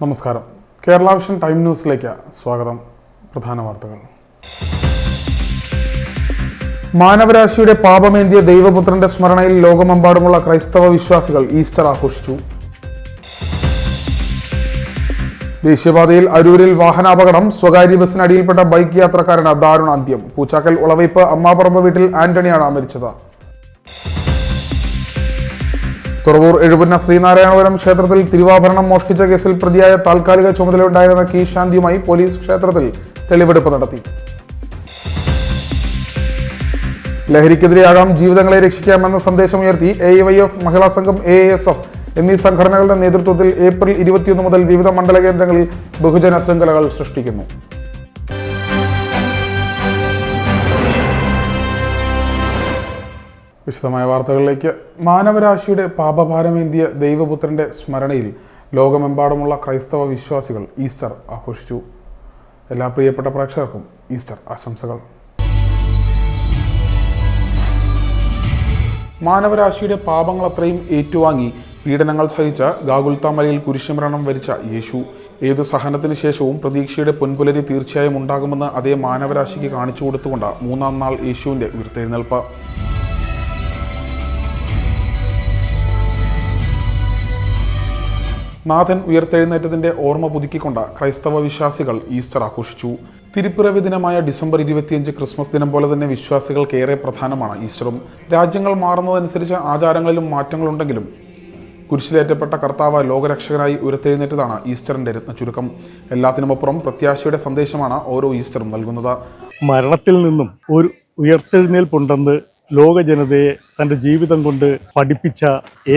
നമസ്കാരം. Kerala vision time ന്യൂസിലേക്ക് സ്വാഗതം. പ്രധാന വാർത്തകൾ. മാനവരാശിയുടെ പാപമേന്തിയ ദൈവപുത്രന്റെ സ്മരണയിൽ ലോകമെമ്പാടുമുള്ള ക്രൈസ്തവ വിശ്വാസികൾ ഈസ്റ്റർ ആഘോഷിച്ചു. ദേശീയപാതയിൽ അരൂരിൽ വാഹനാപകടം. സ്വകാര്യ ബസ്സിനടിയിൽപ്പെട്ട ബൈക്ക് യാത്രക്കാരന് ദാരുണ അന്ത്യം. പൂച്ചാക്കൽ ഉളവയ്പ് അമ്മാപറമ്പ് വീട്ടിൽ ആന്റണിയാണ് മരിച്ചത്. തുറവൂർ എഴുപുന്ന ശ്രീനാരായണപുരം ക്ഷേത്രത്തിൽ തിരുവാഭരണം മോഷ്ടിച്ച കേസിൽ പ്രതിയായ താൽക്കാലിക ചുമതലയുണ്ടായിരുന്ന കി ശാന്തിയുമായി പോലീസ് ക്ഷേത്രത്തിൽ തെളിവെടുപ്പ് നടത്തി. ലഹരിക്കെതിരെയാകാം ജീവിതങ്ങളെ രക്ഷിക്കാമെന്ന സന്ദേശമുയർത്തി AYF, മഹിളാ സംഘം, AASF എന്നീ സംഘടനകളുടെ നേതൃത്വത്തിൽ ഏപ്രിൽ 21 മുതൽ വിവിധ മണ്ഡല കേന്ദ്രങ്ങളിൽ ബഹുജന ശൃംഖലകൾ സൃഷ്ടിക്കുന്നു. വിശദമായ വാർത്തകളിലേക്ക്. മാനവരാശിയുടെ പാപഭാരമേന്തിയ ദൈവപുത്രന്റെ സ്മരണയിൽ ലോകമെമ്പാടുമുള്ള ക്രൈസ്തവ വിശ്വാസികൾ ഈസ്റ്റർ ആഘോഷിച്ചു. എല്ലാ പ്രിയപ്പെട്ട പ്രേക്ഷകർക്കും ഈസ്റ്റർ ആശംസകൾ. മാനവരാശിയുടെ പാപങ്ങളത്രയും ഏറ്റുവാങ്ങി പീഡനങ്ങൾ സഹിച്ച ഗാഗുൽത്ത മലയിൽ കുരിശുമരണം വരിച്ച യേശു ഏതു സഹനത്തിന് ശേഷവും പ്രതീക്ഷയുടെ പൊൻപുലരി തീർച്ചയായും ഉണ്ടാകുമെന്ന് അതേ മാനവരാശിക്ക് കാണിച്ചു കൊടുത്തുകൊണ്ട് മൂന്നാം നാൾ യേശുവിൻ്റെ ഉയർത്തെഴുന്നേൽപ്പ്. നാഥൻ ഉയർത്തെഴുന്നേറ്റത്തിന്റെ ഓർമ്മ പുതുക്കിക്കൊണ്ട് ക്രൈസ്തവ വിശ്വാസികൾ ഈസ്റ്റർ ആഘോഷിച്ചു. തിരുപ്പിറവി ദിനമായ ഡിസംബർ 25 ക്രിസ്മസ് ദിനം പോലെ തന്നെ വിശ്വാസികൾക്ക് ഏറെ പ്രധാനമാണ് ഈസ്റ്ററും. രാജ്യങ്ങൾ മാറുന്നതനുസരിച്ച് ആചാരങ്ങളിലും മാറ്റങ്ങളുണ്ടെങ്കിലും കുരിശിലേറ്റപ്പെട്ട കർത്താവ് ലോകരക്ഷകനായി ഉയർത്തെഴുന്നേറ്റതാണ് ഈസ്റ്ററിന്റെ രത്നച്ചുരുക്കം. എല്ലാത്തിനുമപ്പുറം പ്രത്യാശയുടെ സന്ദേശമാണ് ഓരോ ഈസ്റ്ററും നൽകുന്നത്. മരണത്തിൽ നിന്നും ഒരു ഉയർത്തെഴുന്നേൽപ്പുണ്ടെന്ന് ലോക ജനതയെ തൻ്റെ ജീവിതം കൊണ്ട് പഠിപ്പിച്ച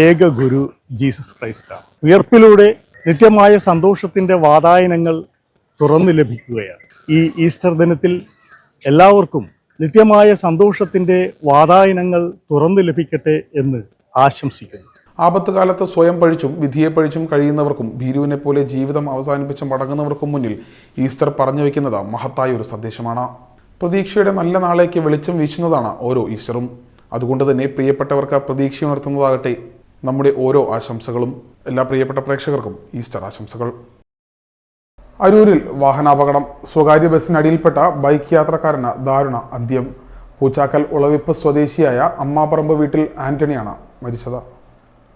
ഏക ഗുരു ജീസസ് ക്രൈസ്റ്റാണ്. ഉയർപ്പിലൂടെ നിത്യമായ സന്തോഷത്തിൻ്റെ വാതായനങ്ങൾ തുറന്നു ലഭിക്കുകയാണ്. ഈ ഈസ്റ്റർ ദിനത്തിൽ എല്ലാവർക്കും നിത്യമായ സന്തോഷത്തിൻ്റെ വാതായനങ്ങൾ തുറന്നു ലഭിക്കട്ടെ എന്ന് ആശംസിക്കുന്നു. ആപത്ത് കാലത്ത് സ്വയം പഴിച്ചും വിധിയെ പഴിച്ചും കഴിയുന്നവർക്കും ഭീരുവിനെ പോലെ ജീവിതം അവസാനിപ്പിച്ച് മടങ്ങുന്നവർക്കും മുന്നിൽ ഈസ്റ്റർ പറഞ്ഞു വയ്ക്കുന്നത് മഹത്തായ ഒരു സന്ദേശമാണ്. പ്രതീക്ഷയുടെ നല്ല നാളേക്ക് വെളിച്ചം വീശുന്നതാണ് ഓരോ ഈസ്റ്ററും. അതുകൊണ്ട് തന്നെ പ്രിയപ്പെട്ടവർക്ക് പ്രതീക്ഷയുണർത്തുന്നതാകട്ടെ നമ്മുടെ ഓരോ ആശംസകളും. എല്ലാ പ്രിയപ്പെട്ട പ്രേക്ഷകർക്കും ഈസ്റ്റർ ആശംസകൾ. അരൂരിൽ വാഹനാപകടം. സ്വകാര്യ ബസ്സിനടിയിൽപ്പെട്ട ബൈക്ക് യാത്രക്കാരന് ദാരുണ അന്ത്യം. പൂച്ചാക്കൽ ഉളവിപ്പ് സ്വദേശിയായ അമ്മാപറമ്പ് വീട്ടിൽ ആന്റണിയാണ് മരിച്ചത്.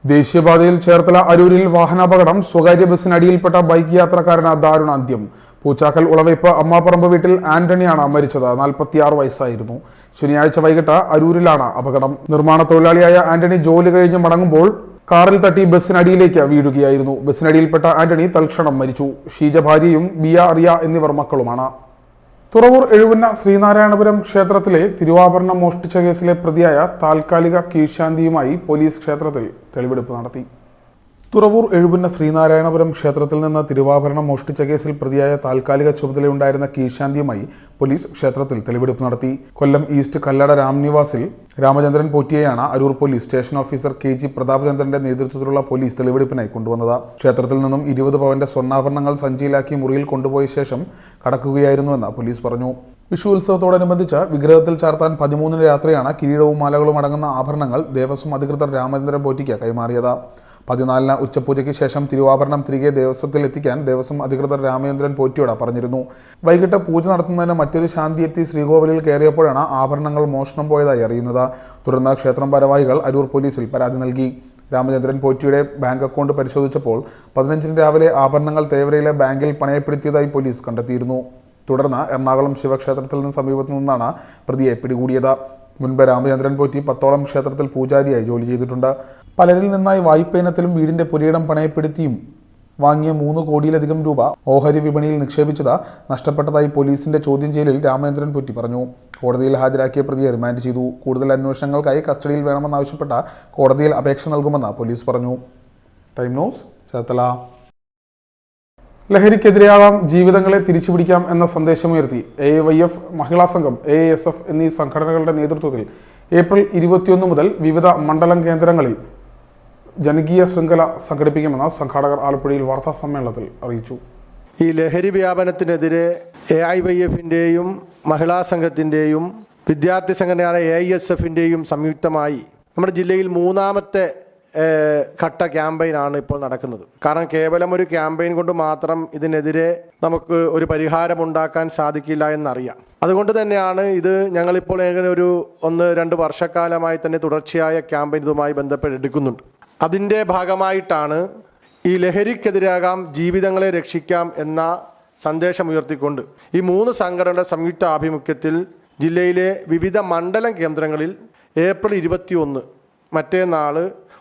ദേശീയപാതയിൽ ചേർത്തല അരൂരിൽ വാഹനാപകടം. സ്വകാര്യ ബസ്സിനടിയിൽപ്പെട്ട ബൈക്ക് യാത്രക്കാരന് ദാരുണ അന്ത്യം. പൂച്ചാക്കൽ ഉളവയ്പ് അമ്മാപറമ്പ് വീട്ടിൽ ആന്റണിയാണ് മരിച്ചത്. 46 വയസ്സായിരുന്നു. ശനിയാഴ്ച വൈകിട്ട് അരൂരിലാണ് അപകടം. നിർമ്മാണ തൊഴിലാളിയായ ആന്റണി ജോലി കഴിഞ്ഞ് മടങ്ങുമ്പോൾ കാറിൽ തട്ടി ബസ്സിനടിയിലേക്ക് വീഴുകയായിരുന്നു. ബസ്സിനടിയിൽപ്പെട്ട ആന്റണി തൽക്ഷണം മരിച്ചു. ഷീജ ഭാര്യയും ബിയ, റിയ എന്നിവർ മക്കളുമാണ്. തുറവൂർ എഴുപുന്ന ശ്രീനാരായണപുരം ക്ഷേത്രത്തിലെ തിരുവാഭരണം മോഷ്ടിച്ച കേസിലെ പ്രതിയായ താൽക്കാലിക കീഴ്ശാന്തിയുമായി പോലീസ് ക്ഷേത്രത്തിൽ തെളിവെടുപ്പ് നടത്തി. തുറവൂർ എഴുപുന്ന ശ്രീനാരായണപുരം ക്ഷേത്രത്തിൽ നിന്ന് തിരുവാഭരണം മോഷ്ടിച്ച കേസിൽ പ്രതിയായ താൽക്കാലിക ചുമതലയുണ്ടായിരുന്ന കീഴ്ശാന്തിയുമായി പോലീസ് ക്ഷേത്രത്തിൽ തെളിവെടുപ്പ് നടത്തി. കൊല്ലം ഈസ്റ്റ് കല്ലട രാംനിവാസിൽ രാമചന്ദ്രൻ പോറ്റിയെയാണ് Aroor police station officer KG പ്രതാപചന്ദ്രന്റെ നേതൃത്വത്തിലുള്ള പോലീസ് തെളിവെടുപ്പിനായി കൊണ്ടുവന്നത്. ക്ഷേത്രത്തിൽ നിന്നും 20 പവന്റെ സ്വർണ്ണാഭരണങ്ങൾ സഞ്ചിയിലാക്കി മുറിയിൽ കൊണ്ടുപോയ ശേഷം കടക്കുകയായിരുന്നുവെന്ന് പോലീസ് പറഞ്ഞു. വിഷു ഉത്സവത്തോടനുബന്ധിച്ച് വിഗ്രഹത്തിൽ ചാർത്താൻ 13 രാത്രിയാണ് കിരീടവും മാലകളും അടങ്ങുന്ന ആഭരണങ്ങൾ ദേവസ്വം അധികൃതർ രാമചന്ദ്രൻ പോറ്റിക്ക് കൈമാറിയത്. 14 ഉച്ചപൂജയ്ക്ക് ശേഷം തിരുവാഭരണം തിരികെ ദേവസ്വത്തിൽ എത്തിക്കാൻ ദേവസ്വം അധികൃതർ രാമചന്ദ്രൻ പോറ്റിയോട് പറഞ്ഞിരുന്നു. വൈകിട്ട് പൂജ നടത്തുന്നതിന് മറ്റൊരു ശാന്തി എത്തി ശ്രീകോവിലിൽ കയറിയപ്പോഴാണ് ആഭരണങ്ങൾ മോഷണം പോയതായി അറിയുന്നത്. തുടർന്ന് ക്ഷേത്രം ഭാരവാഹികൾ അരൂർ പോലീസിൽ പരാതി നൽകി. രാമചന്ദ്രൻ പോറ്റിയുടെ ബാങ്ക് അക്കൗണ്ട് പരിശോധിച്ചപ്പോൾ 15 രാവിലെ ആഭരണങ്ങൾ തേവരയിലെ ബാങ്കിൽ പണയപ്പെടുത്തിയതായി പോലീസ് കണ്ടെത്തിയിരുന്നു. തുടർന്ന് എറണാകുളം ശിവക്ഷേത്രത്തിൽ നിന്ന് സമീപത്തു നിന്നാണ് പ്രതിയെ പിടികൂടിയത്. മുൻപ് രാമചന്ദ്രൻ പോറ്റി 10ഓളം ക്ഷേത്രത്തിൽ പൂജാരിയായി ജോലി ചെയ്തിട്ടുണ്ട്. പലരിൽ നിന്നായി വായ്പയിനത്തിലും വീടിന്റെ പുരയിടം പണയപ്പെടുത്തിയും വാങ്ങിയ 3 കോടിയിലധികം രൂപ ഓഹരി വിപണിയിൽ നിക്ഷേപിച്ചത് നഷ്ടപ്പെട്ടതായി പോലീസിന്റെ ചോദ്യം ചെയ്യലിൽ രാമചന്ദ്രൻ പോറ്റി പറഞ്ഞു. കോടതിയിൽ ഹാജരാക്കിയ പ്രതിയെ റിമാൻഡ് ചെയ്തു. കൂടുതൽ അന്വേഷണങ്ങൾക്കായി കസ്റ്റഡിയിൽ വേണമെന്നാവശ്യപ്പെട്ട കോടതിയിൽ അപേക്ഷ നൽകുമെന്ന് പോലീസ് പറഞ്ഞു. Time news, Cherthala. ലഹരിക്കെതിരെയാകാം ജീവിതങ്ങളെ തിരിച്ചുപിടിക്കാം എന്ന സന്ദേശമുയർത്തി AYF, മഹിളാ സംഘം, AASF എന്നീ സംഘടനകളുടെ നേതൃത്വത്തിൽ ഏപ്രിൽ 21 മുതൽ വിവിധ മണ്ഡലം കേന്ദ്രങ്ങളിൽ ജനകീയ ശൃംഖല സംഘടിപ്പിക്കുമെന്ന് സംഘാടകർ ആലപ്പുഴയിൽ വാർത്താ സമ്മേളനത്തിൽ അറിയിച്ചു. ഈ ലഹരി വ്യാപനത്തിനെതിരെ AIYF-ൻ്റെയും മഹിളാ സംഘത്തിൻ്റെയും വിദ്യാർത്ഥി സംഘടനയായ AISF-ൻ്റെയും സംയുക്തമായി നമ്മുടെ ജില്ലയിൽ 3ാമത്തെ ഘട്ട ക്യാമ്പയിനാണ് ഇപ്പോൾ നടക്കുന്നത്. കാരണം കേവലം ഒരു ക്യാമ്പയിൻ കൊണ്ട് മാത്രം ഇതിനെതിരെ നമുക്ക് ഒരു പരിഹാരമുണ്ടാക്കാൻ സാധിക്കില്ല എന്നറിയാം. അതുകൊണ്ട് തന്നെയാണ് ഇത് ഞങ്ങളിപ്പോൾ ഒരു 1-2 വർഷക്കാലമായി തന്നെ തുടർച്ചയായ ക്യാമ്പയിൻ ഇതുമായി ബന്ധപ്പെട്ട് എടുക്കുന്നുണ്ട്. അതിൻ്റെ ഭാഗമായിട്ടാണ് ഈ ലഹരിക്കെതിരാകാം ജീവിതങ്ങളെ രക്ഷിക്കാം എന്ന സന്ദേശം ഉയർത്തിക്കൊണ്ട് ഈ 3 സംഘടനകളുടെ സംയുക്ത ആഭിമുഖ്യത്തിൽ ജില്ലയിലെ വിവിധ മണ്ഡലം കേന്ദ്രങ്ങളിൽ ഏപ്രിൽ 21 മറ്റേനാൾ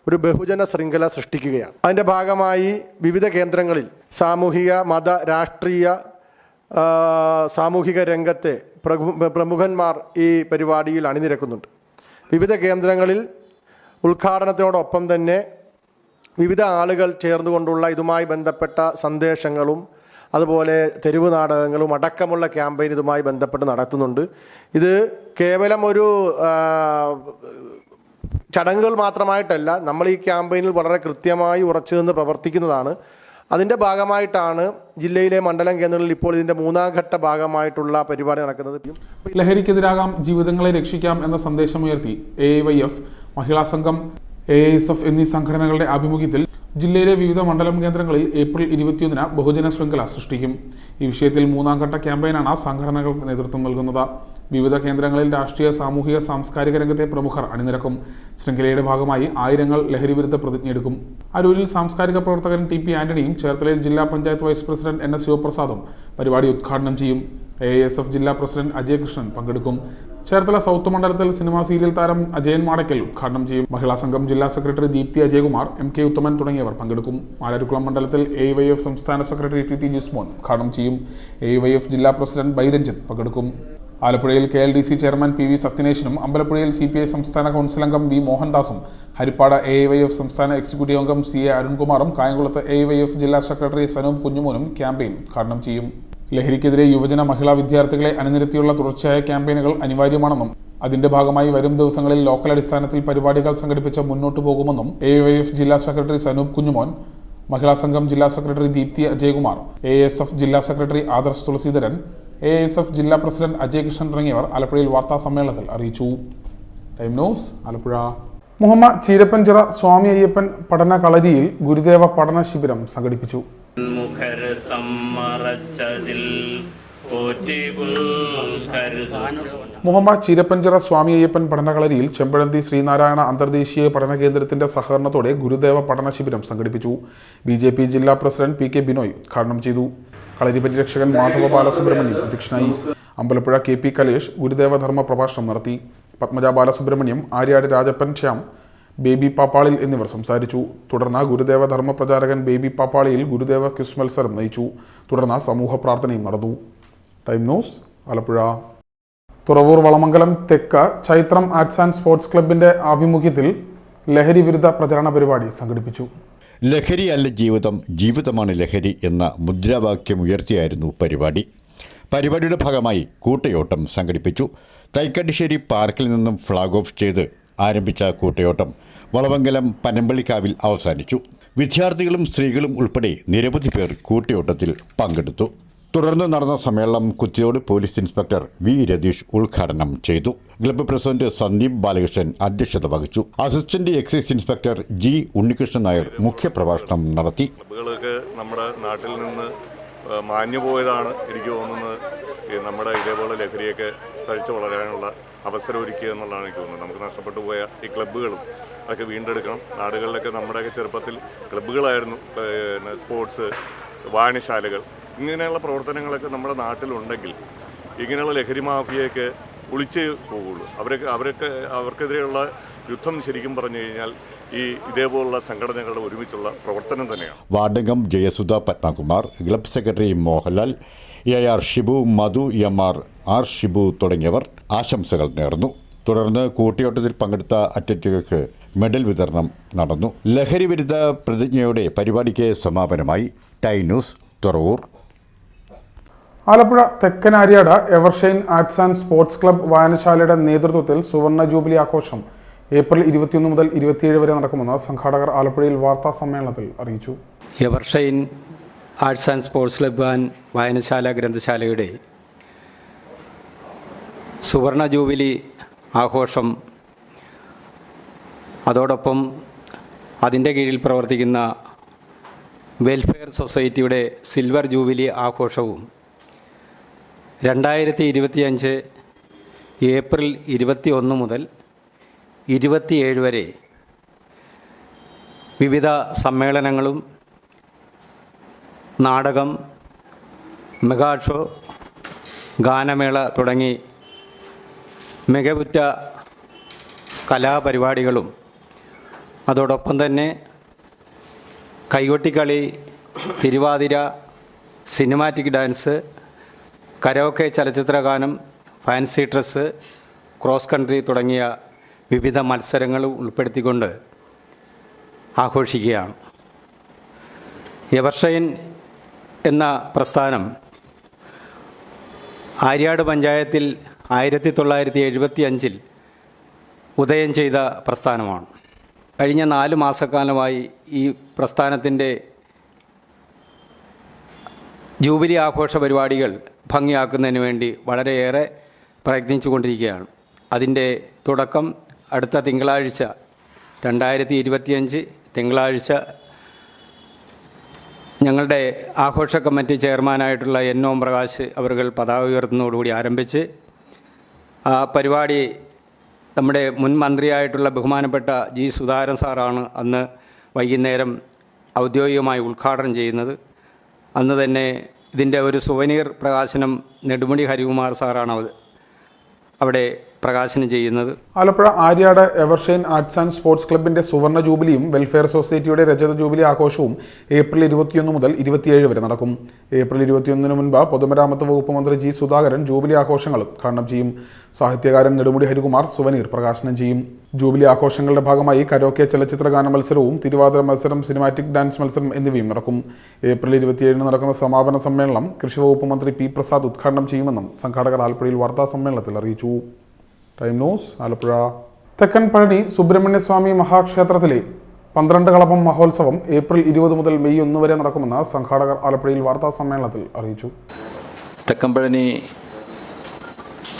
ഒരു ബഹുജന ശൃംഖല സൃഷ്ടിക്കുകയാണ്. അതിൻ്റെ ഭാഗമായി വിവിധ കേന്ദ്രങ്ങളിൽ സാമൂഹിക മത രാഷ്ട്രീയ സാമൂഹിക രംഗത്തെ പ്രമുഖന്മാർ ഈ പരിപാടിയിൽ അണിനിരക്കുന്നുണ്ട്. വിവിധ കേന്ദ്രങ്ങളിൽ ഉദ്ഘാടനത്തോടൊപ്പം തന്നെ വിവിധ ആളുകൾ ചേർന്നുകൊണ്ടുള്ള ഇതുമായി ബന്ധപ്പെട്ട സന്ദേശങ്ങളും അതുപോലെ തെരുവ് നാടകങ്ങളും അടക്കമുള്ള ക്യാമ്പയിൻ ഇതുമായി ബന്ധപ്പെട്ട് നടത്തുന്നുണ്ട്. ഇത് കേവലം ഒരു ചടങ്ങുകൾ മാത്രമായിട്ടല്ല, നമ്മൾ ഈ ക്യാമ്പയിനിൽ വളരെ കൃത്യമായി ഉറച്ചു നിന്ന് പ്രവർത്തിക്കുന്നതാണ്. അതിൻ്റെ ഭാഗമായിട്ടാണ് ജില്ലയിലെ മണ്ഡലം കേന്ദ്രങ്ങളിൽ ഇപ്പോൾ ഇതിൻ്റെ 3ാം ഘട്ട ഭാഗമായിട്ടുള്ള പരിപാടി നടക്കുന്നത്. ലഹരിക്കെതിരാകാം ജീവിതങ്ങളെ രക്ഷിക്കാം എന്ന സന്ദേശമുയർത്തി AIYF, മഹിളാ സംഘം, AISF എന്നീ സംഘടനകളുടെ ആഭിമുഖ്യത്തിൽ ജില്ലയിലെ വിവിധ മണ്ഡലം കേന്ദ്രങ്ങളിൽ ഏപ്രിൽ 21 ബഹുജന ശൃംഖല സൃഷ്ടിക്കും. ഈ വിഷയത്തിൽ 3ാം ഘട്ട ക്യാമ്പയിനാണ് സംഘടനകൾക്ക് നേതൃത്വം നൽകുന്നത്. വിവിധ കേന്ദ്രങ്ങളിൽ രാഷ്ട്രീയ, സാമൂഹിക, സാംസ്കാരിക രംഗത്തെ പ്രമുഖർ അണിനിരക്കും. ശൃംഖലയുടെ ഭാഗമായി ആയിരങ്ങൾ ലഹരിവിരുദ്ധ പ്രതിജ്ഞയെടുക്കും. അരൂരിൽ സാംസ്കാരിക പ്രവർത്തകൻ TP ആന്റണിയും ചേർത്തലയിൽ ജില്ലാ പഞ്ചായത്ത് വൈസ് പ്രസിഡന്റ് NS ശിവപ്രസാദും പരിപാടി ഉദ്ഘാടനം ചെയ്യും. AISF ജില്ലാ പ്രസിഡന്റ് അജയ് കൃഷ്ണൻ പങ്കെടുക്കും. ചേർത്തല സൗത്ത് മണ്ഡലത്തിൽ സിനിമാ സീരിയൽ താരം അജയൻ മാടക്കൽ ഉദ്ഘാടനം ചെയ്യും. മഹിളാ സംഘം ജില്ലാ സെക്രട്ടറി ദീപ്തി അജയകുമാർ, MK ഉത്തമൻ തുടങ്ങിയവർ പങ്കെടുക്കും. മാരാരിക്കുളം മണ്ഡലത്തിൽ AIYF സംസ്ഥാന സെക്രട്ടറി TT ജിസ്മോൻ ഉദ്ഘാടനം ചെയ്യും. AIYF ജില്ലാ പ്രസിഡന്റ് ബൈരഞ്ജിത്ത് പങ്കെടുക്കും. ആലപ്പുഴയിൽ KLDC ചെയർമാൻ PV സത്യനേശനും, അമ്പലപ്പുഴയിൽ CPI സംസ്ഥാന കൗൺസിൽ അംഗം V മോഹൻദാസും, ഹരിപ്പാട് AIYF സംസ്ഥാന എക്സിക്യൂട്ടീവ് അംഗം CA അരുൺകുമാറും, കായംകുളത്ത് AIYF ജില്ലാ സെക്രട്ടറി സനൂപ് കുഞ്ഞുമോനും ക്യാമ്പയിൻ ഉദ്ഘാടനം ചെയ്യും. ലഹരിക്കെതിരെ യുവജന മഹിളാ വിദ്യാർത്ഥികളെ അണിനിരത്തിയുള്ള തുടർച്ചയായ ക്യാമ്പയിനുകൾ അനിവാര്യമാണെന്നും അതിന്റെ ഭാഗമായി വരും ദിവസങ്ങളിൽ ലോക്കൽ അടിസ്ഥാനത്തിൽ പരിപാടികൾ സംഘടിപ്പിച്ച് മുന്നോട്ടു പോകുമെന്നും AIYF ജില്ലാ സെക്രട്ടറി സനൂപ് കുഞ്ഞുമോൻ, മഹിളാ സംഘം ജില്ലാ സെക്രട്ടറി ദീപ്തി അജയകുമാർ, AISF ജില്ലാ സെക്രട്ടറി ആദർശ് തുളസീധരൻ, AISF ജില്ലാ പ്രസിഡന്റ് അജയ് കൃഷ്ണൻ തുടങ്ങിയവർ ആലപ്പുഴയിൽ വാർത്താ സമ്മേളനത്തിൽ അറിയിച്ചു. Time news, Alappuzha. മുഹമ്മദ് ചീരപ്പൻചിറ സ്വാമി അയ്യപ്പൻ പഠന കളരിയിൽ ഗുരുദേവ പഠന ശിബിരം സംഘടിപ്പിച്ചു. മുഹമ്മദ് ചീരപ്പൻചിറ സ്വാമി അയ്യപ്പൻ പഠനകളരിയിൽ ചെമ്പഴന്തി ശ്രീനാരായണ അന്തർദേശീയ പഠന കേന്ദ്രത്തിന്റെ സഹകരണത്തോടെ ഗുരുദേവ പഠന ശിബിരം സംഘടിപ്പിച്ചു. BJP ജില്ലാ പ്രസിഡന്റ് PK ബിനോയ് ഉദ്ഘാടനം ചെയ്തു. കളരി പരിരക്ഷകൻ മാധവ ബാലസുബ്രഹ്മണ്യം അധ്യക്ഷനായി. അമ്പലപ്പുഴ KP കലേഷ് ഗുരുദേവ ധർമ്മ പ്രഭാഷണം നടത്തി. പത്മജ ബാലസുബ്രഹ്മണ്യം, ആര്യാട് രാജപ്പൻ ശ്യാം, ബേബി പാപ്പാളിൽ എന്നിവർ സംസാരിച്ചു. തുടർന്ന് ഗുരുദേവ ധർമ്മ പ്രചാരകൻ ബേബി പാപ്പാളിയിൽ ഗുരുദേവ ക്വിസ് മത്സരം നയിച്ചു. തുടർന്ന് സമൂഹ പ്രാർത്ഥനയും നടന്നു. Time news, Alappuzha. തുറവൂർ വളമംഗലം തെക്ക് ചൈത്രം ആർട്സ് ആൻഡ് സ്പോർട്സ് ക്ലബിന്റെ ആഭിമുഖ്യത്തിൽ ലഹരി വിരുദ്ധ പ്രചരണ പരിപാടി സംഘടിപ്പിച്ചു. ലഹരി അല്ല ജീവിതം, ജീവിതമാണ് ലഹരി എന്ന മുദ്രാവാക്യം ഉയർത്തിയായിരുന്നു പരിപാടി. പരിപാടിയുടെ ഭാഗമായി കൂട്ടയോട്ടം സംഘടിപ്പിച്ചു. തൈക്കാട്ടുശ്ശേരി പാർക്കിൽ നിന്നും ഫ്ളാഗ് ഓഫ് ചെയ്ത് ആരംഭിച്ച കൂട്ടയോട്ടം വളമംഗലം പനമ്പള്ളിക്കാവിൽ അവസാനിച്ചു. വിദ്യാർത്ഥികളും സ്ത്രീകളും ഉൾപ്പെടെ നിരവധി പേർ കൂട്ടയോട്ടത്തിൽ പങ്കെടുത്തു. തുടർന്ന് നടന്ന സമ്മേളനം കുത്തിയോട് പോലീസ് ഇൻസ്പെക്ടർ V രതീഷ് ഉദ്ഘാടനം ചെയ്തു. ക്ലബ്ബ് പ്രസിഡന്റ് സന്ദീപ് ബാലകൃഷ്ണൻ അധ്യക്ഷത വഹിച്ചു. Assistant excise inspector G Unnikrishnan Nair മുഖ്യപ്രഭാഷണം നടത്തി. ക്ലബ്ബുകളൊക്കെ നമ്മുടെ നാട്ടിൽ നിന്ന് മാഞ്ഞു പോയതാണ് എനിക്ക് തോന്നുന്നത്. നമ്മുടെ ഇതേപോലെ ലഹരിയൊക്കെ തഴിച്ചു വളരാനുള്ള അവസരം ഒരുക്കുക എന്നുള്ളതാണ് എനിക്ക് തോന്നുന്നത്. നമുക്ക് നഷ്ടപ്പെട്ടു പോയ ഈ ക്ലബ്ബുകളും അതൊക്കെ വീണ്ടെടുക്കണം. നാടുകളിലൊക്കെ നമ്മുടെയൊക്കെ ചെറുപ്പത്തിൽ ക്ലബ്ബുകളായിരുന്നു, സ്പോർട്സ്, വായനശാലകൾ, ഇങ്ങനെയുള്ള പ്രവർത്തനങ്ങളൊക്കെ നമ്മുടെ നാട്ടിലുണ്ടെങ്കിൽ ഇങ്ങനെയുള്ള ലഹരി മാഫിയയൊക്കെ ഒളിച്ചേ പോകുള്ളൂ. അവർക്കെതിരെയുള്ള യുദ്ധം ശരിക്കും പറഞ്ഞു കഴിഞ്ഞാൽ ഇതേപോലുള്ള സംഘടനകളുടെ ഒരുമിച്ചുള്ള പ്രവർത്തനം തന്നെയാണ്. വാർഡംഗം Jayasudha Padmakumar, club secretary Mohanlal, AR Shibu, Madhu MR, R Shibu തുടങ്ങിയവർ ആശംസകൾ നേർന്നു. തുടർന്ന് കൂട്ടിയോട്ടത്തിൽ പങ്കെടുത്ത അത്ലറ്റുകൾക്ക് മെഡൽ വിതരണം നടന്നു. ലഹരി വിരുദ്ധ പ്രതിജ്ഞയോടെ പരിപാടിക്ക് സമാപനമായി. Time news, Thuravoor. Alappuzha Thekkanaryad evershine arts and sports club വായനശാലയുടെ നേതൃത്വത്തിൽ സുവർണ ജൂബിലി ആഘോഷം ഏപ്രിൽ 21 മുതൽ 27 വരെ നടക്കുമെന്ന് സംഘാടകർ ആലപ്പുഴയിൽ വാർത്താ സമ്മേളനത്തിൽ അറിയിച്ചു. Evershine arts and sports club and വായനശാല ഗ്രന്ഥശാലയുടെ സുവർണ ജൂബിലി ആഘോഷം, അതോടൊപ്പം അതിൻ്റെ കീഴിൽ പ്രവർത്തിക്കുന്ന വെൽഫെയർ സൊസൈറ്റിയുടെ സിൽവർ ജൂബിലി ആഘോഷവും 2025 ഏപ്രിൽ 21 മുതൽ 27 വരെ വിവിധ സമ്മേളനങ്ങളും നാടകം, മെഗാ ഷോ, ഗാനമേള തുടങ്ങി മികവുറ്റ കലാപരിപാടികളും അതോടൊപ്പം തന്നെ Kaikottikali, Thiruvathira, cinematic dance, karaoke ചലച്ചിത്രഗാനം, ഫാൻസി ഡ്രസ്സ്, ക്രോസ് കൺട്രി തുടങ്ങിയ വിവിധ മത്സരങ്ങൾ ഉൾപ്പെടുത്തിക്കൊണ്ട് ആഘോഷിക്കുകയാണ്. എവർഷൈൻ എന്ന പ്രസ്ഥാനം ആര്യാട് പഞ്ചായത്തിൽ 1975 ഉദയം ചെയ്ത പ്രസ്ഥാനമാണ്. കഴിഞ്ഞ 4 മാസക്കാലമായി ഈ പ്രസ്ഥാനത്തിൻ്റെ ജൂബിലി ആഘോഷ പരിപാടികൾ ഭംഗിയാക്കുന്നതിന് വേണ്ടി വളരെയേറെ പ്രയത്നിച്ചു കൊണ്ടിരിക്കുകയാണ്. അതിൻ്റെ തുടക്കം അടുത്ത തിങ്കളാഴ്ച 2025 തിങ്കളാഴ്ച ഞങ്ങളുടെ ആഘോഷ കമ്മിറ്റി ചെയർമാനായിട്ടുള്ള എൻ ഓം പ്രകാശ് അവർ പതാക ഉയർത്തുന്നതോടുകൂടി ആരംഭിച്ച് ആ പരിപാടി നമ്മുടെ മുൻ മന്ത്രിയായിട്ടുള്ള ബഹുമാനപ്പെട്ട ജി സുധാകരൻ സാറാണ് അന്ന് വൈകുന്നേരം ഔദ്യോഗികമായി ഉദ്ഘാടനം ചെയ്യുന്നത്. അന്ന് തന്നെ ഇതിൻ്റെ ഒരു സുവനീർ പ്രകാശനം നെടുമുടി ഹരികുമാർ സാറാണ് അവിടെ പ്രകാശനം ചെയ്യുന്നത്. Alappuzha Aryad Evershine arts and sports ക്ലബിന്റെ സുവർണ ജൂബിലിയും വെൽഫെയർ സൊസൈറ്റിയുടെ രജത ജൂബിലി ആഘോഷവും ഏപ്രിൽ 21 മുതൽ 27 വരെ നടക്കും. ഏപ്രിൽ 21 മുൻപ് പൊതുമരാമത്ത് വകുപ്പ് മന്ത്രി ജി സുധാകരൻ ജൂബിലി ആഘോഷങ്ങൾ ഉദ്ഘാടനം ചെയ്യും. സാഹിത്യകാരൻ നെടുമുടി ഹരികുമാർ സുവനീർ പ്രകാശനം ചെയ്യും. ജൂബിലി ആഘോഷങ്ങളുടെ ഭാഗമായി കരോക്കെ ചലച്ചിത്രഗാന മത്സരവും തിരുവാതിര മത്സരം, സിനിമാറ്റിക് ഡാൻസ് മത്സരം എന്നിവയും നടക്കും. ഏപ്രിൽ 27 നടക്കുന്ന സമാപന സമ്മേളനം കൃഷിവകുപ്പ് മന്ത്രി പി പ്രസാദ് ഉദ്ഘാടനം ചെയ്യുമെന്നും സംഘാടകർ ആലപ്പുഴയിൽ വാർത്താ സമ്മേളനത്തിൽ അറിയിച്ചു. Time news Alappuzha. തെക്കൻ പഴനി സുബ്രഹ്മണ്യസ്വാമി മഹാക്ഷേത്രത്തിലെ 12 കളഭം മഹോത്സവം ഏപ്രിൽ 20 മുതൽ മെയ് 1 വരെ നടക്കുമെന്ന് സംഘാടകർ ആലപ്പുഴയിൽ വാർത്താ സമ്മേളനത്തിൽ അറിയിച്ചു. തെക്കൻ പഴനി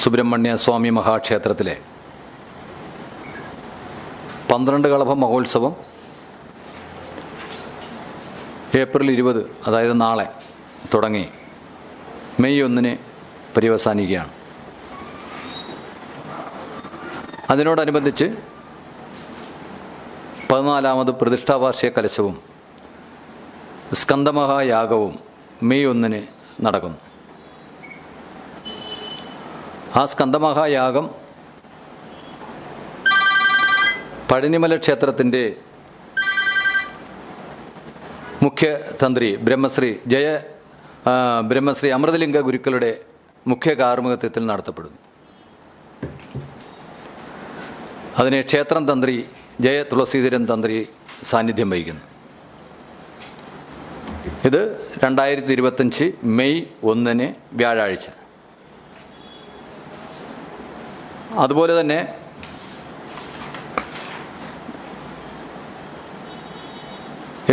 സുബ്രഹ്മണ്യസ്വാമി മഹാക്ഷേത്രത്തിലെ 12 കളഭം മഹോത്സവം ഏപ്രിൽ 20, അതായത് നാളെ തുടങ്ങി മെയ് 1 പര്യവസാനിക്കുകയാണ്. അതിനോടനുബന്ധിച്ച് 14ാമത് പ്രതിഷ്ഠാവാർഷിക കലശവും സ്കന്ദമഹായാഗവും മെയ് 1 നടക്കുന്നു. ആ സ്കന്ദമഹായാഗം പഴനിമല ക്ഷേത്രത്തിൻ്റെ മുഖ്യ തന്ത്രി ബ്രഹ്മശ്രീ അമൃതലിംഗ ഗുരുക്കളുടെ മുഖ്യ കാർമ്മികത്വത്തിൽ നടത്തപ്പെടുന്നു. അതിന് ക്ഷേത്രം തന്ത്രി ജയ തുളസീധരൻ തന്ത്രി സാന്നിധ്യം വഹിക്കുന്നു. ഇത് 2025 മെയ് 1 വ്യാഴാഴ്ച. അതുപോലെ തന്നെ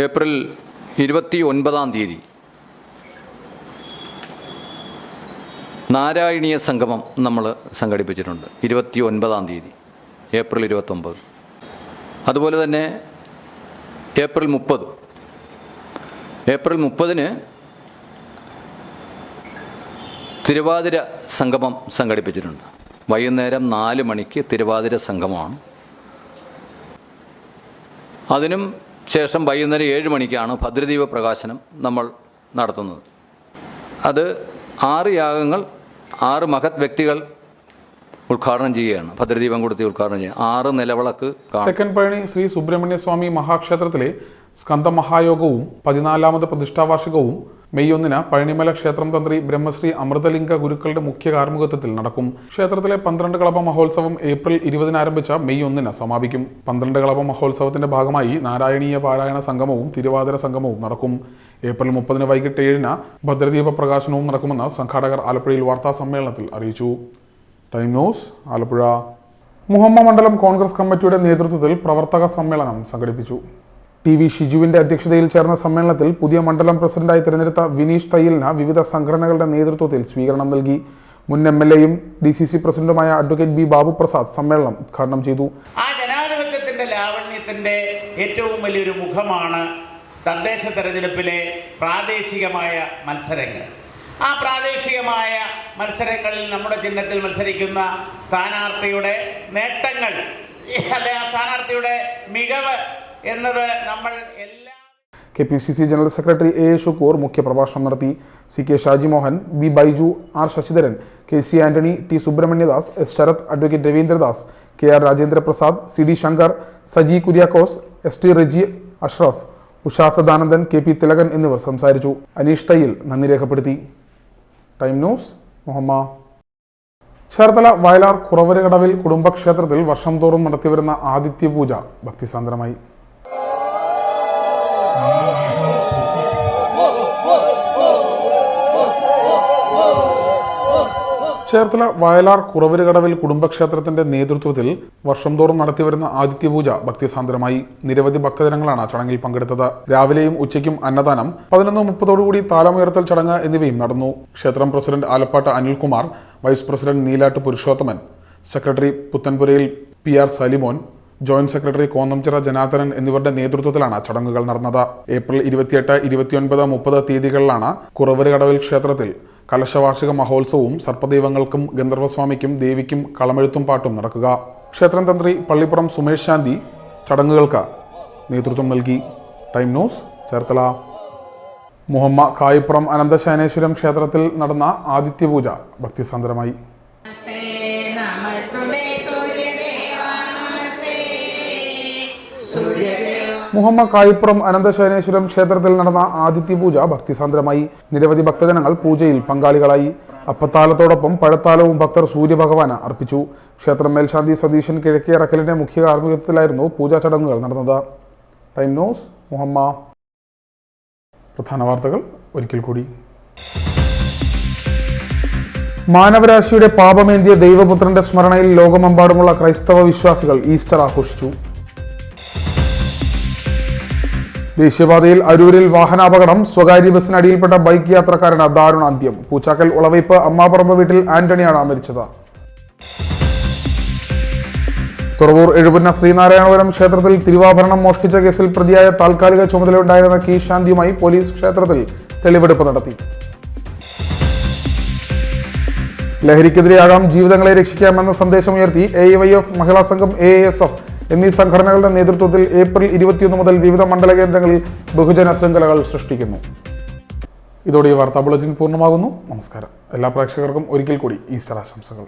ഏപ്രിൽ 29 നാരായണീയ സംഗമം നമ്മൾ സംഘടിപ്പിച്ചിട്ടുണ്ട്. 29 ഏപ്രിൽ 29. അതുപോലെ തന്നെ ഏപ്രിൽ 30 തിരുവാതിര സംഗമം സംഘടിപ്പിച്ചിട്ടുണ്ട്. വൈകുന്നേരം 4 മണിക്ക് തിരുവാതിര സംഗമമാണ്. അതിനും ശേഷം വൈകുന്നേരം 7 മണിക്കാണ് ഭദ്രദീപ പ്രകാശനം നമ്മൾ നടത്തുന്നത്. അത് 6 യാഗങ്ങൾ 6 മഹത് വ്യക്തികൾ ഉദ്ഘാടനം ചെയ്യുകയാണ്. ഭദ്രദീപം കൊടുത്ത് ഉദ്ഘാടനം ചെയ്യുക. 6 നിലവിളക്ക് കാണും. തെക്കൻ പഴനി ശ്രീ സുബ്രഹ്മണ്യസ്വാമി മഹാക്ഷേത്രത്തിലെ സ്കന്ദമഹായോഗവും 14ാമത് പ്രതിഷ്ഠാവാർഷികവും മെയ് 1 പഴനിമല ക്ഷേത്രം തന്ത്രി ബ്രഹ്മശ്രീ അമൃതലിംഗ ഗുരുക്കളുടെ മുഖ്യ കാർമ്മികത്വത്തിൽ നടക്കും. ക്ഷേത്രത്തിലെ 12 കളഭ മഹോത്സവം ഏപ്രിൽ 20 ആരംഭിച്ച മെയ് 1 സമാപിക്കും. 12 കളഭ മഹോത്സവത്തിന്റെ ഭാഗമായി നാരായണീയ പാരായണ സംഗമവും തിരുവാതിര സംഗമവും നടക്കും. ഏപ്രിൽ 30 വൈകിട്ട് 7 ഭദ്രദീപ പ്രകാശനവും നടക്കുമെന്ന് സംഘാടകർ ആലപ്പുഴയിൽ വാർത്താ സമ്മേളനത്തിൽ അറിയിച്ചു. Time news Alappuzha. മുഹമ്മ മണ്ഡലം കോൺഗ്രസ് കമ്മിറ്റിയുടെ നേതൃത്വത്തിൽ പ്രവർത്തക സമ്മേളനം സംഘടിപ്പിച്ചു. TV ഷിജുവിന്റെ അധ്യക്ഷതയിൽ ചേർന്ന സമ്മേളനത്തിൽ പുതിയ മണ്ഡലം പ്രസിഡന്റായി തിരഞ്ഞെടുത്ത വിനീഷ് തയ്യലിന് വിവിധ സംഘടനകളുടെ നേതൃത്വത്തിൽ സ്വീകരണം നൽകി. മുൻ MLA-യും DCC പ്രസിഡന്റുമായ അഡ്വക്കേറ്റ് B ബാബു പ്രസാദ് സമ്മേളനം ഉദ്ഘാടനം ചെയ്തു. ആ ജനാധിപത്യത്തിന്റെ ലാവണ്യത്തിൽ ജനാധിപത്യത്തിൻ്റെ ഏറ്റവും വലിയൊരു മുഖമാണ് തദ്ദേശ തെരഞ്ഞെടുപ്പിലെ പ്രാദേശികമായ മത്സരങ്ങൾ. ആ പ്രാദേശികമായ മത്സരങ്ങളിൽ നമ്മുടെ ചിഹ്നത്തിൽ മത്സരിക്കുന്ന സ്ഥാനാർത്ഥിയുടെ നേട്ടങ്ങൾ, അല്ലെ ആ സ്ഥാനാർത്ഥിയുടെ മികവ് എന്നത് നമ്മൾ എല്ലാ KPCC general secretary A. Shukoor മുഖ്യപ്രഭാഷണം നടത്തി. CK Shaji Mohan, B. Baiju, R. Sasidharan, KC Antony, T. Subramanyadas, S. Sarath, advocate Raveendradas, KR Rajendraprasad, CD Shankar, Saji Kuriakose, ST Reji Ashraf, Usha Sadanandan, KP Thilakan എന്നിവർ സംസാരിച്ചു. അനീഷ് തയ്യിൽ നന്ദി രേഖപ്പെടുത്തി. Time news, Muhamma. ചേർത്തല വയലാർ കുറവരകടവിൽ കുടുംബക്ഷേത്രത്തിൽ വർഷം തോറും നടത്തിവരുന്ന ആദിത്യപൂജ ഭക്തിസാന്ദ്രമായി. ചേർത്തല വയലാർ കുറവരകടവിൽ കുടുംബക്ഷേത്രത്തിന്റെ നേതൃത്വത്തിൽ വർഷം തോറും നടത്തിവരുന്ന ആദിത്യപൂജ ഭക്തിസാന്ദ്രമായി. നിരവധി ഭക്തജനങ്ങളാണ് ചടങ്ങിൽ പങ്കെടുത്തത്. രാവിലെയും ഉച്ചയ്ക്കും അന്നദാനം, 11:30 താലമുയർത്തൽ ചടങ്ങ് എന്നിവയും നടന്നു. ക്ഷേത്രം president Alappat Anilkumar, vice president Neelattu Purushothaman, secretary Puthenpurayil PR Salimon, joint secretary Konnamchira Janardhanan എന്നിവരുടെ നേതൃത്വത്തിലാണ് ചടങ്ങുകൾ നടന്നത്. ഏപ്രിൽ 28, 29, 30 തീയതികളിലാണ് കുറവരകടവിൽ ക്ഷേത്രത്തിൽ കലശവാർഷിക മഹോത്സവവും സർപ്പദൈവങ്ങൾക്കും ഗന്ധർവസ്വാമിക്കും ദേവിക്കും കളമെഴുത്തും പാട്ടും നടക്കുക. ക്ഷേത്രം തന്ത്രി പള്ളിപ്പുറം സുമേഷ് ശാന്തി ചടങ്ങുകൾക്ക് നേതൃത്വം നൽകി. Time news, Cherthala. മുഹമ്മ കായിപ്പുറം അനന്തശയനേശ്വരം ക്ഷേത്രത്തിൽ നടന്ന ആദിത്യപൂജ ഭക്തിസാന്ദ്രമായി. മുഹമ്മ കായിപ്പുറം അനന്തശയനേശ്വരം ക്ഷേത്രത്തിൽ നടന്ന ആദിത്യപൂജ ഭക്തിസാന്ദ്രമായി. നിരവധി ഭക്തജനങ്ങൾ പൂജയിൽ പങ്കാളികളായി. അപ്പത്താലത്തോടൊപ്പം പഴത്താലവും ഭക്തർ സൂര്യഭഗവാന് അർപ്പിച്ചു. ക്ഷേത്രം മേൽശാന്തി സതീശൻ കിഴക്കേറക്കലിന്റെ മുഖ്യ കാർമ്മികത്വത്തിലായിരുന്നു പൂജാ ചടങ്ങുകൾ നടന്നത്. Time news, Muhamma. പ്രധാന വാർത്തകൾ ഒരിക്കൽ കൂടി. മാനവരാശിയുടെ പാപമേന്തിയ ദൈവപുത്രന്റെ സ്മരണയിൽ ലോകമെമ്പാടുമുള്ള ക്രൈസ്തവ വിശ്വാസികൾ ഈസ്റ്റർ ആഘോഷിച്ചു. ദേശീയപാതയിൽ അരൂരിൽ വാഹനാപകടം, സ്വകാര്യ ബസ്സിന് അടിയിൽപ്പെട്ട ബൈക്ക് യാത്രക്കാരന് ദാരുണാന്ത്യം. പൂച്ചാക്കൽ ഉളവയ്പ് അമ്മാപറമ്പ് വീട്ടിൽ ആന്റണിയാണ് മരിച്ചത്. തുറവൂർ എഴുപുന്ന ശ്രീനാരായണപുരം ക്ഷേത്രത്തിൽ തിരുവാഭരണം മോഷ്ടിച്ച കേസിൽ പ്രതിയായ താൽക്കാലിക ചുമതലയുണ്ടായിരുന്ന കെ ശാന്തിയുമായി പോലീസ് ക്ഷേത്രത്തിൽ തെളിവെടുപ്പ് നടത്തി. ലഹരിക്കെതിരെയാകാം ജീവിതങ്ങളെ രക്ഷിക്കാമെന്ന സന്ദേശമുയർത്തി AIYF, മഹിളാ സംഘം, AASF എന്നീ സംഘടനകളുടെ നേതൃത്വത്തിൽ ഏപ്രിൽ 21 മുതൽ വിവിധ മണ്ഡല കേന്ദ്രങ്ങളിൽ ബഹുജന ശൃംഖലകൾ സൃഷ്ടിക്കുന്നു. ഇതോടെ ഈ വാർത്താ ബുള്ളറ്റിൻ പൂർണ്ണമാകുന്നു. നമസ്കാരം. എല്ലാ പ്രേക്ഷകർക്കും ഒരിക്കൽ കൂടി ഈസ്റ്റർ ആശംസകൾ.